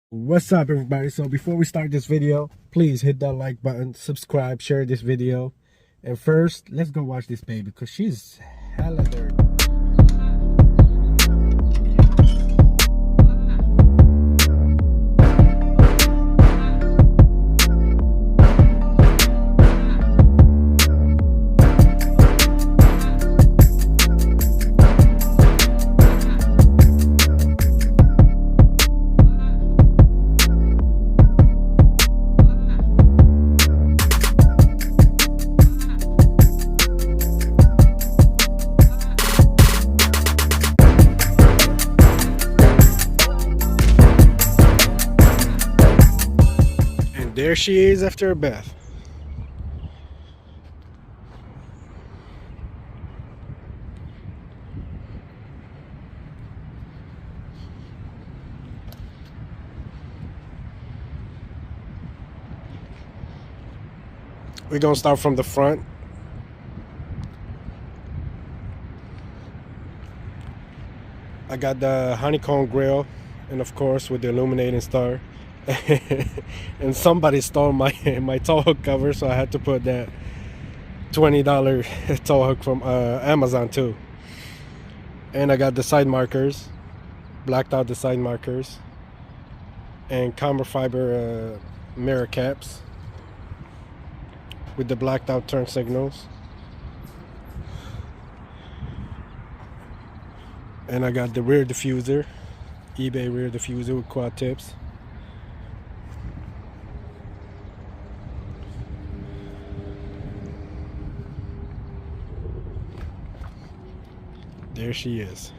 What's up, everybody? So before we start this video, please hit that like button, subscribe, share this video, and first let's go watch this baby because she's hella dirty. There she is after a bath. We're gonna start from the front. I got the honeycomb grill, and of course with the illuminating star. And somebody stole my tow hook cover, so I had to put that $20 tow hook from Amazon too. And I got the side markers, blacked out the side markers, and carbon fiber mirror caps with the blacked out turn signals. And I got the rear diffuser, eBay rear diffuser with quad tips. There she is.